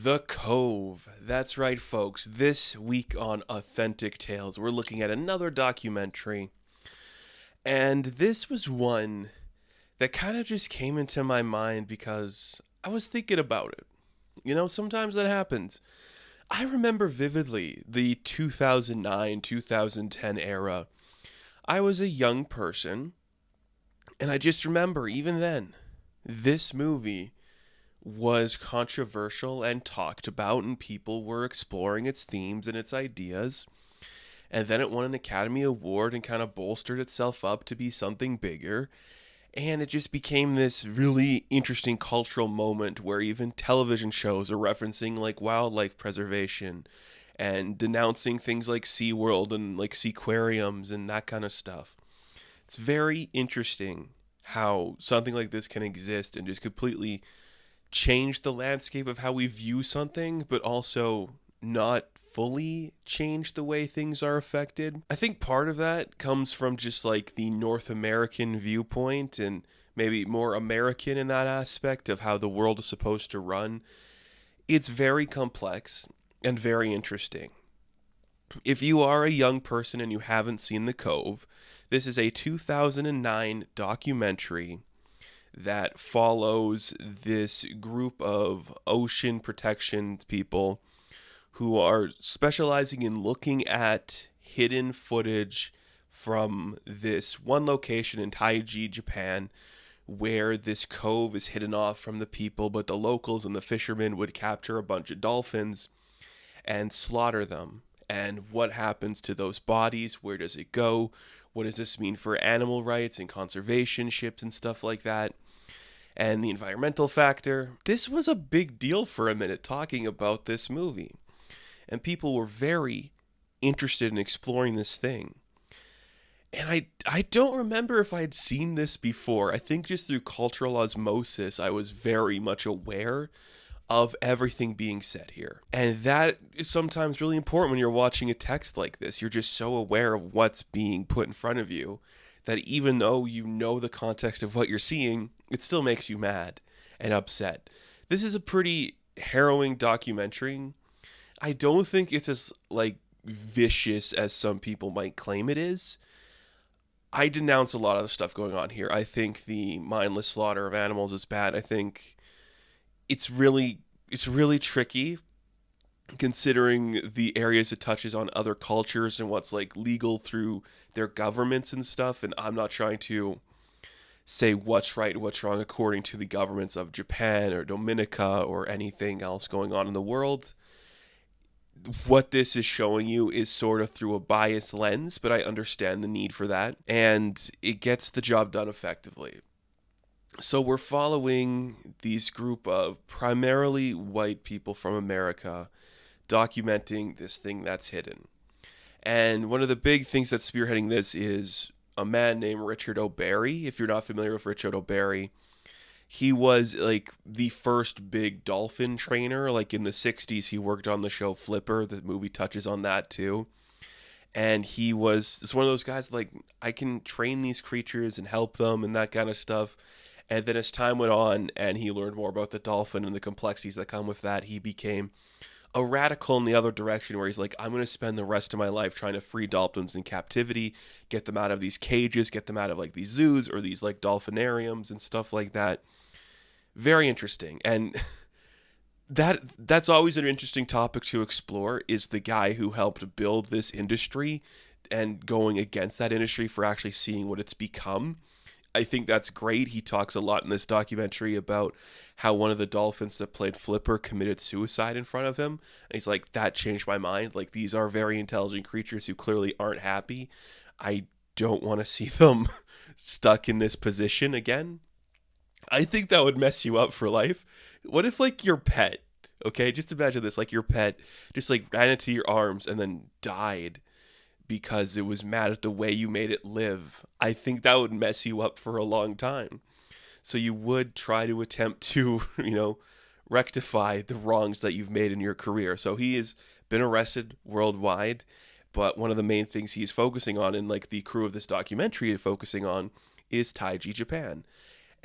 The Cove. That's right, folks. This week on Authentic Tales, we're looking at another documentary. And this was one that kind of just came into my mind because I was thinking about it. Sometimes that happens. I remember vividly the 2009 2010 era. I was a young person, and I just remember even then, this movie was controversial and talked about, and people were exploring its themes and its ideas. And then it won an Academy Award and kind of bolstered itself up to be something bigger. And it just became this really interesting cultural moment where even television shows are referencing like wildlife preservation and denouncing things like SeaWorld and like seaquariums and that kind of stuff. It's very interesting how something like this can exist and just completely change the landscape of how we view something, but also not fully change the way things are affected. I think part of that comes from just like the North American viewpoint and maybe more American in that aspect of how the world is supposed to run. It's very complex and very interesting. If you are a young person and you haven't seen The Cove, this is a 2009 documentary that follows this group of ocean protection people who are specializing in looking at hidden footage from this one location in Taiji, Japan, where this cove is hidden off from the people, but the locals and the fishermen would capture a bunch of dolphins and slaughter them. And what happens to those bodies? Where does it go? What does this mean for animal rights and conservation ships and stuff like that? And the environmental factor. This was a big deal for a minute talking about this movie. And people were very interested in exploring this thing. And I don't remember if I had seen this before. I think just through cultural osmosis, I was very much aware of everything being said here. And that is sometimes really important when you're watching a text like this. You're just so aware of what's being put in front of you that even though you know the context of what you're seeing, it still makes you mad and upset. This is a pretty harrowing documentary. I don't think it's as like vicious as some people might claim it is. I denounce a lot of the stuff going on here. I think the mindless slaughter of animals is bad. I think it's really tricky considering the areas it touches on other cultures and what's like legal through their governments and stuff. And I'm not trying to say what's right and what's wrong according to the governments of Japan or Dominica or anything else going on in the world. What this is showing you is sort of through a biased lens, but I understand the need for that, and it gets the job done effectively. So we're following these group of primarily white people from America documenting this thing that's hidden. And one of the big things that's spearheading this is a man named Richard O'Barry. If you're not familiar with Richard O'Barry, he was like the first big dolphin trainer. Like in the 60s, he worked on the show Flipper. The movie touches on that too. And it's one of those guys like, I can train these creatures and help them and that kind of stuff. And then as time went on and he learned more about the dolphin and the complexities that come with that, he became a radical in the other direction where he's like, I'm going to spend the rest of my life trying to free dolphins in captivity, get them out of these cages, get them out of like these zoos or these like dolphinariums and stuff like that. Very interesting. And that's always an interesting topic to explore, is the guy who helped build this industry and going against that industry for actually seeing what it's become. I think that's great. He talks a lot in this documentary about how one of the dolphins that played Flipper committed suicide in front of him. And he's like, that changed my mind. Like, these are very intelligent creatures who clearly aren't happy. I don't want to see them stuck in this position again. I think that would mess you up for life. What if like your pet, okay, just imagine this, like your pet just like ran into your arms and then died because it was mad at the way you made it live. I think that would mess you up for a long time. So you would try to attempt to, rectify the wrongs that you've made in your career. So he has been arrested worldwide, but one of the main things he's focusing on, and like the crew of this documentary is focusing on, is Taiji, Japan.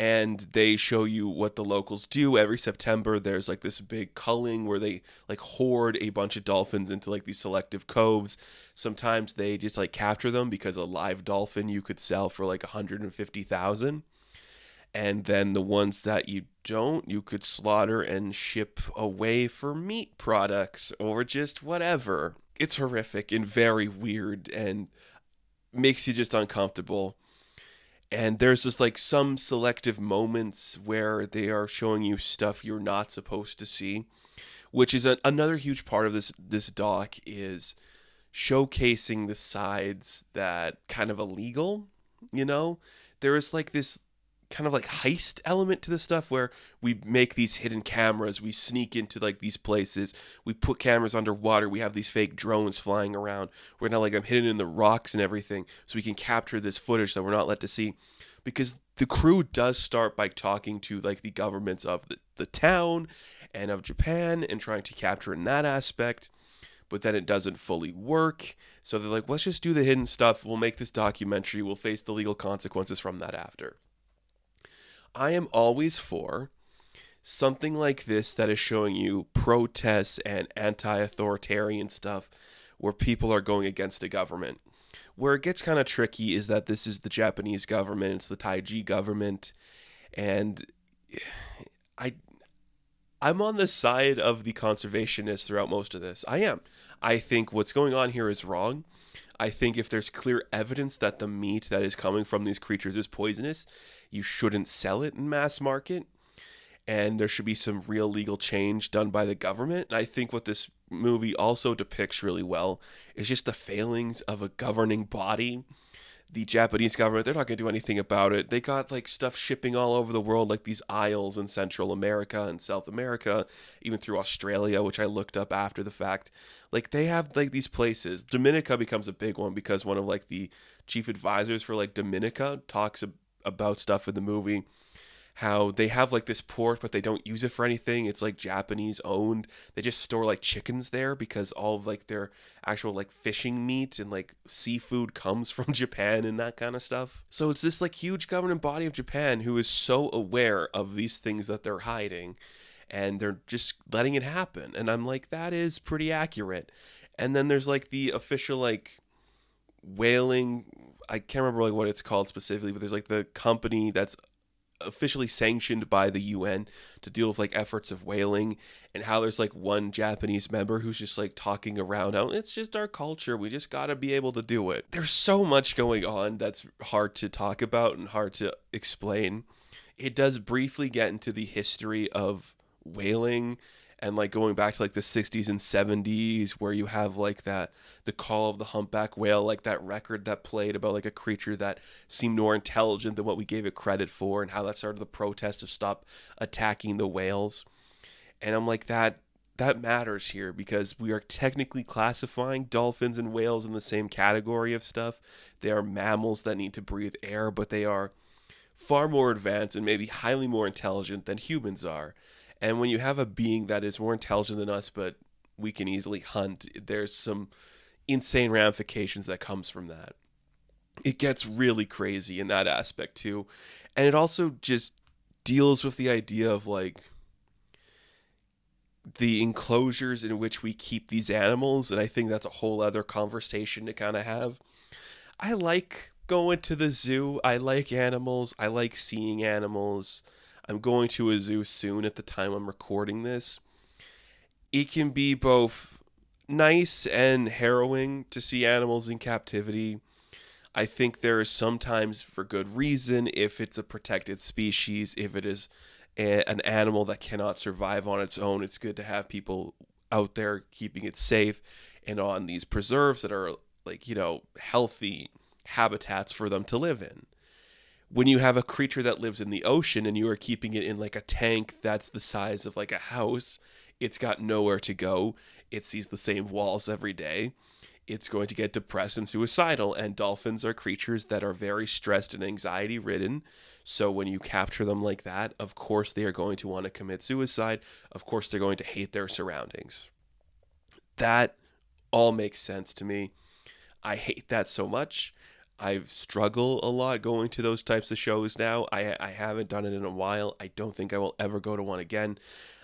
And they show you what the locals do every September. There's like this big culling where they like hoard a bunch of dolphins into like these selective coves. Sometimes they just like capture them because a live dolphin you could sell for like 150,000. And then the ones that you don't, you could slaughter and ship away for meat products or just whatever. It's horrific and very weird and makes you just uncomfortable. And there's just like some selective moments where they are showing you stuff you're not supposed to see, which is another huge part of this doc is showcasing the sides that kind of illegal, you know? There is like this kind of like heist element to this stuff where we make these hidden cameras, we sneak into like these places, we put cameras underwater, we have these fake drones flying around, we're not like I'm hidden in the rocks and everything, so we can capture this footage that we're not let to see. Because the crew does start by talking to like the governments of the town and of Japan and trying to capture in that aspect, but then it doesn't fully work. So they're like, let's just do the hidden stuff, we'll make this documentary, we'll face the legal consequences from that after. I am always for something like this that is showing you protests and anti-authoritarian stuff where people are going against the government. Where it gets kind of tricky is that this is the Japanese government, it's the Taiji government, and I'm on the side of the conservationists throughout most of this. I am. I think what's going on here is wrong. I think if there's clear evidence that the meat that is coming from these creatures is poisonous, you shouldn't sell it in mass market. And there should be some real legal change done by the government. And I think what this movie also depicts really well is just the failings of a governing body. The Japanese government, they're not going to do anything about it. They got like stuff shipping all over the world, like these isles in Central America and South America, even through Australia, which I looked up after the fact. Like they have like these places. Dominica becomes a big one because one of like the chief advisors for like Dominica talks about stuff in the movie. How they have like this port, but they don't use it for anything. It's like Japanese owned. They just store like chickens there because all of like their actual like fishing meat and like seafood comes from Japan and that kind of stuff. So it's this like huge governing body of Japan who is so aware of these things that they're hiding and they're just letting it happen. And I'm like, that is pretty accurate. And then there's like the official like whaling, I can't remember like what it's called specifically, but there's like the company that's officially sanctioned by the UN to deal with like efforts of whaling, and how there's like one Japanese member who's just like talking around how it's just our culture, we just got to be able to do it. There's so much going on that's hard to talk about and hard to explain. It does briefly get into the history of whaling and like going back to like the 60s and 70s where you have like that the call of the humpback whale, like that record that played about like a creature that seemed more intelligent than what we gave it credit for, and how that started the protest of stop attacking the whales. And I'm like, that matters here because we are technically classifying dolphins and whales in the same category of stuff. They are mammals that need to breathe air, but they are far more advanced and maybe highly more intelligent than humans are. And when you have a being that is more intelligent than us, but we can easily hunt, there's some insane ramifications that comes from that. It gets really crazy in that aspect too. And it also just deals with the idea of like the enclosures in which we keep these animals. And I think that's a whole other conversation to kind of have. I like going to the zoo. I like animals. I like seeing animals. I'm going to a zoo soon at the time I'm recording this. It can be both nice and harrowing to see animals in captivity. I think there is sometimes for good reason if it's a protected species, if it is an animal that cannot survive on its own, it's good to have people out there keeping it safe and on these preserves that are like, you know, healthy habitats for them to live in. When you have a creature that lives in the ocean and you are keeping it in like a tank that's the size of like a house, it's got nowhere to go. It sees the same walls every day. It's going to get depressed and suicidal. And dolphins are creatures that are very stressed and anxiety ridden. So when you capture them like that, of course they are going to want to commit suicide. Of course they're going to hate their surroundings. That all makes sense to me. I hate that so much. I struggle a lot going to those types of shows now. I haven't done it in a while. I don't think I will ever go to one again.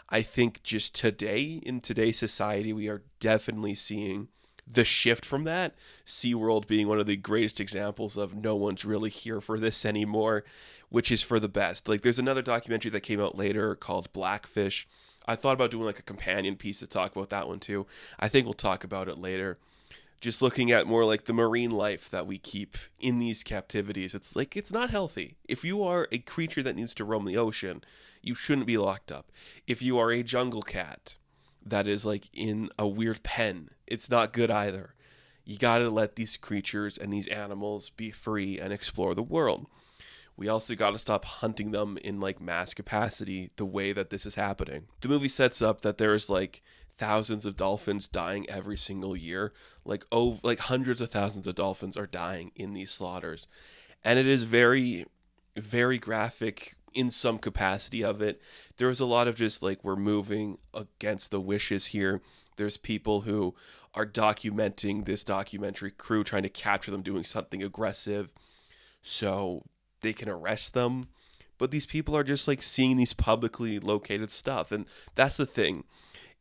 I think just today, in today's society, we are definitely seeing the shift from that. SeaWorld being one of the greatest examples of no one's really here for this anymore, which is for the best. Like, there's another documentary that came out later called Blackfish. I thought about doing like a companion piece to talk about that one too. I think we'll talk about it later. Just looking at more like the marine life that we keep in these captivities. It's like, it's not healthy. If you are a creature that needs to roam the ocean, you shouldn't be locked up. If you are a jungle cat that is like in a weird pen, it's not good either. You gotta let these creatures and these animals be free and explore the world. We also got to stop hunting them in like mass capacity the way that this is happening. The movie sets up that there's like thousands of dolphins dying every single year. Like hundreds of thousands of dolphins are dying in these slaughters. And it is very, very graphic in some capacity of it. There's a lot of just like, we're moving against the wishes here. There's people who are documenting this documentary crew, trying to capture them doing something aggressive so they can arrest them. But these people are just like seeing these publicly located stuff. And that's the thing.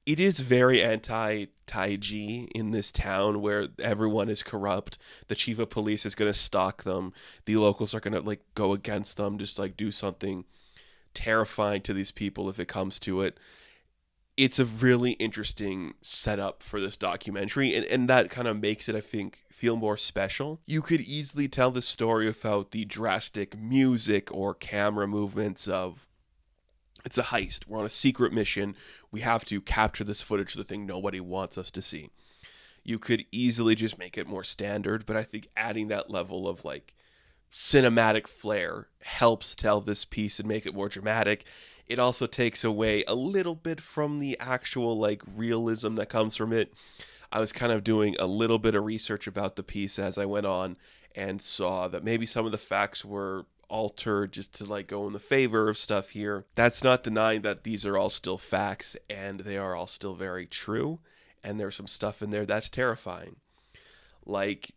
It is very anti-Taiji in this town where everyone is corrupt. The chief of police is going to stalk them. The locals are going to like go against them, just like do something terrifying to these people if it comes to it. It's a really interesting setup for this documentary, and that kind of makes it, I think, feel more special. You could easily tell the story without the drastic music or camera movements of, it's a heist, we're on a secret mission, we have to capture this footage of the thing nobody wants us to see. You could easily just make it more standard, but I think adding that level of like cinematic flair helps tell this piece and make it more dramatic. It also takes away a little bit from the actual like realism that comes from it. I was kind of doing a little bit of research about the piece as I went on and saw that maybe some of the facts were altered just to like go in the favor of stuff here. That's not denying that these are all still facts and they are all still very true, and there's some stuff in there that's terrifying. Like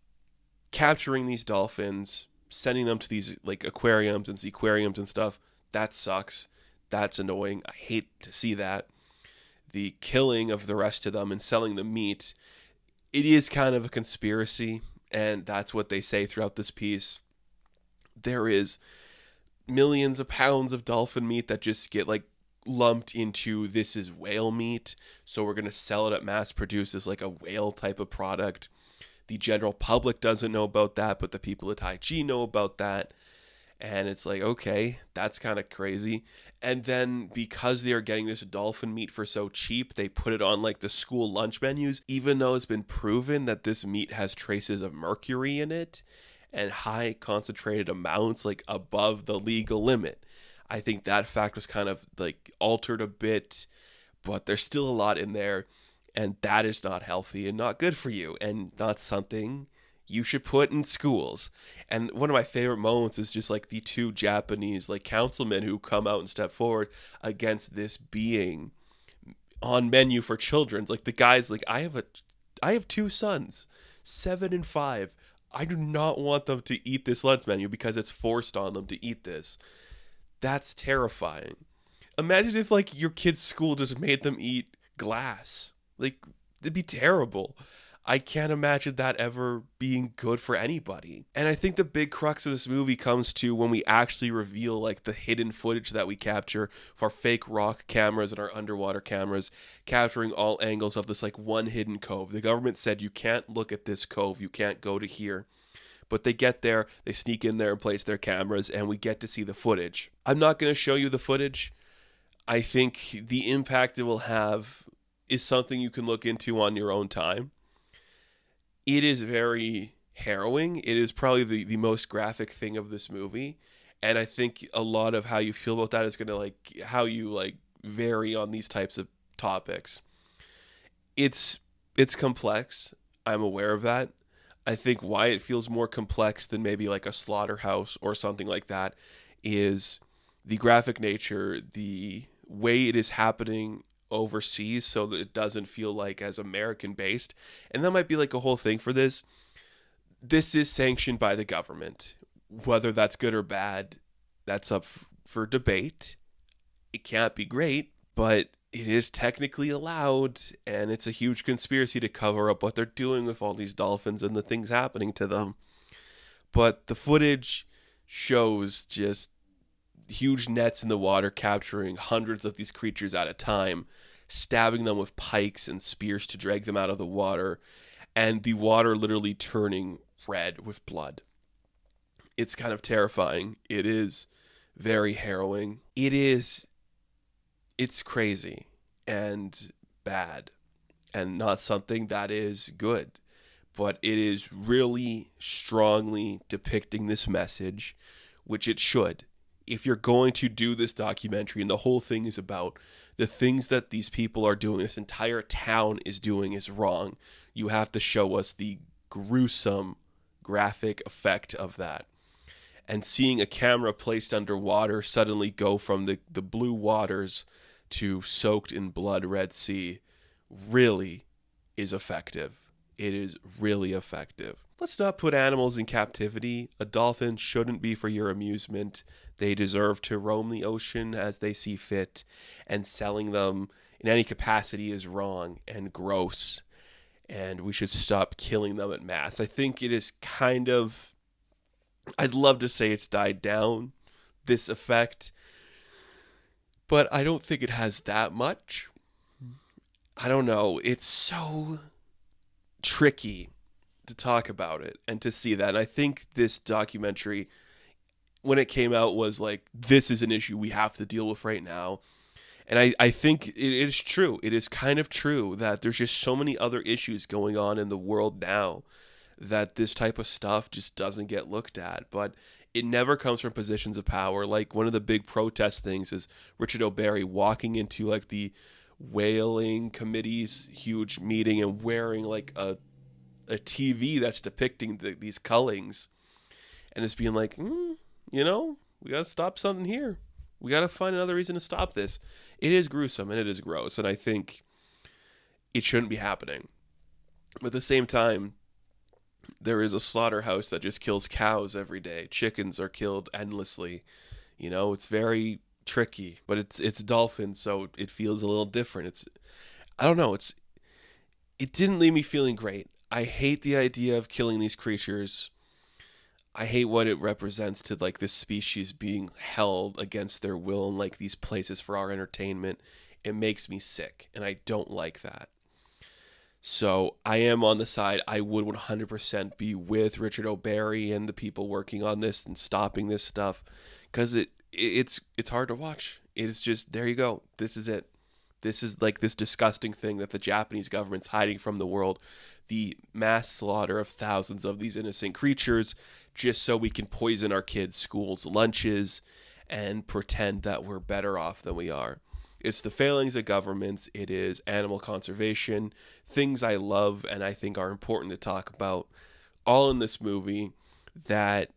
capturing these dolphins, sending them to these like aquariums and seaquariums and stuff, that sucks. That's annoying. I hate to see that. The killing of the rest of them and selling the meat, it is kind of a conspiracy, and that's what they say throughout this piece. There is millions of pounds of dolphin meat that just get like lumped into, this is whale meat, so we're going to sell it at mass produce as like a whale type of product. The general public doesn't know about that, but the people at Taiji know about that. And it's like, okay, that's kind of crazy. And then because they are getting this dolphin meat for so cheap, they put it on like the school lunch menus, even though it's been proven that this meat has traces of mercury in it and high concentrated amounts, like above the legal limit. I think that fact was kind of like altered a bit, but there's still a lot in there. And that is not healthy and not good for you, and not something you should put in schools. And one of my favorite moments is just like the two Japanese like councilmen who come out and step forward against this being on menu for children. Like the guy's like, I have two sons, 7 and 5. I do not want them to eat this lunch menu because it's forced on them to eat this. That's terrifying. Imagine if like your kid's school just made them eat glass. Like, it'd be terrible. I can't imagine that ever being good for anybody. And I think the big crux of this movie comes to when we actually reveal like the hidden footage that we capture for fake rock cameras and our underwater cameras, capturing all angles of this like one hidden cove. The government said you can't look at this cove, you can't go to here. But they get there, they sneak in there and place their cameras, and we get to see the footage. I'm not going to show you the footage. I think the impact it will have is something you can look into on your own time. It is very harrowing. It is probably the most graphic thing of this movie. And I think a lot of how you feel about that is going to like how you like vary on these types of topics. It's complex. I'm aware of that. I think why it feels more complex than maybe like a slaughterhouse or something like that is the graphic nature, the way it is happening overseas, so that it doesn't feel like as American based. And that might be like a whole thing for this. this is sanctioned by the government. Whether that's good or bad, that's up for debate. It can't be great, but it is technically allowed, and it's a huge conspiracy to cover up what they're doing with all these dolphins and the things happening to them. But the footage shows just huge nets in the water capturing hundreds of these creatures at a time, stabbing them with pikes and spears to drag them out of the water, and the water literally turning red with blood. It's kind of terrifying. It is very harrowing. It's crazy and bad and not something that is good. But it is really strongly depicting this message, which it should. If you're going to do this documentary, and the whole thing is about the things that these people are doing, this entire town is doing is wrong, you have to show us the gruesome graphic effect of that. And seeing a camera placed underwater suddenly go from the blue waters to soaked in blood Red Sea really is effective. It is really effective. Let's not put animals in captivity. A dolphin shouldn't be for your amusement. They deserve to roam the ocean as they see fit, and selling them in any capacity is wrong and gross, and we should stop killing them en masse. I think it is kind of, I'd love to say it's died down, this effect, but I don't think it has that much. I don't know. It's so tricky to talk about it and to see that. And I think this documentary, when it came out, was like, this is an issue we have to deal with right now. And I think it is true. It is kind of true that there's just so many other issues going on in the world now that this type of stuff just doesn't get looked at. But it never comes from positions of power. Like, one of the big protest things is Richard O'Barry walking into like the whaling committee's huge meeting and wearing like a TV that's depicting these cullings, and it's being like, we gotta stop something here. We gotta find another reason to stop this. It is gruesome and it is gross, and I think it shouldn't be happening. But at the same time, there is a slaughterhouse that just kills cows every day. Chickens are killed endlessly. It's very tricky, but it's dolphins, so it feels a little different. I don't know. It didn't leave me feeling great. I hate the idea of killing these creatures. I hate what it represents to like this species being held against their will in like these places for our entertainment. It makes me sick, and I don't like that. So I am on the side. I would 100% be with Richard O'Barry and the people working on this and stopping this stuff, because it's hard to watch. It's just, there you go. This is it. This is like this disgusting thing that the Japanese government's hiding from the world. The mass slaughter of thousands of these innocent creatures just so we can poison our kids' schools' lunches and pretend that we're better off than we are. It's the failings of governments. It is animal conservation, things I love and I think are important to talk about, all in this movie that,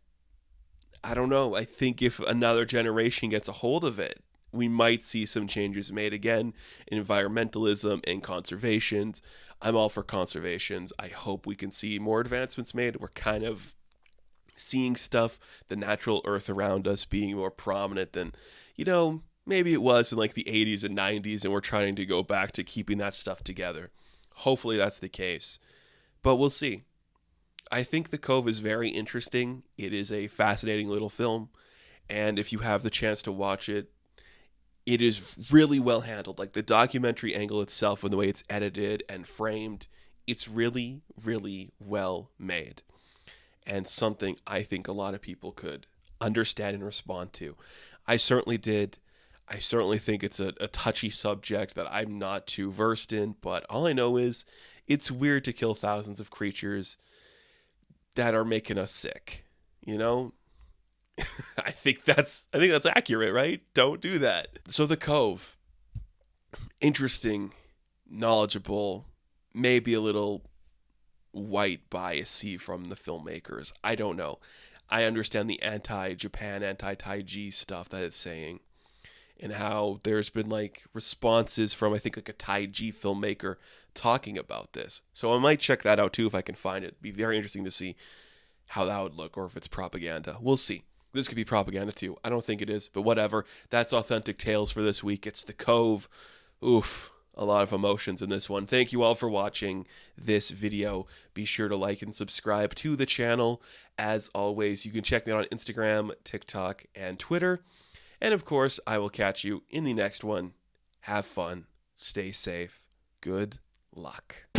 I don't know, I think if another generation gets a hold of it, we might see some changes made again in environmentalism and conservations. I'm all for conservations. I hope we can see more advancements made. We're kind of seeing stuff, the natural earth around us being more prominent than, maybe it was in like the 80s and 90s, and we're trying to go back to keeping that stuff together. Hopefully that's the case, but we'll see. I think The Cove is very interesting. It is a fascinating little film, and if you have the chance to watch it, it is really well handled. Like the documentary angle itself and the way it's edited and framed, it's really, really well made, and something I think a lot of people could understand and respond to. I certainly did. I certainly think it's a touchy subject that I'm not too versed in, but all I know is it's weird to kill thousands of creatures that are making us sick. I think that's accurate, right? Don't do that. So The Cove, interesting, knowledgeable, maybe a little white biasy from the filmmakers. I don't know. I understand the anti-Japan, anti-Taiji stuff that it's saying, and how there's been like responses from, I think, like a Taiji filmmaker talking about this. So I might check that out too if I can find it. It'd be very interesting to see. how that would look, or if it's propaganda. We'll see. This could be propaganda too. I don't think it is, but whatever. That's Authentic Tales for this week. It's the Cove. Oof. A lot of emotions in this one. Thank you all for watching this video. Be sure to like and subscribe to the channel. As always, you can check me out on Instagram, TikTok, and Twitter. And of course, I will catch you in the next one. Have fun. Stay safe. Good luck.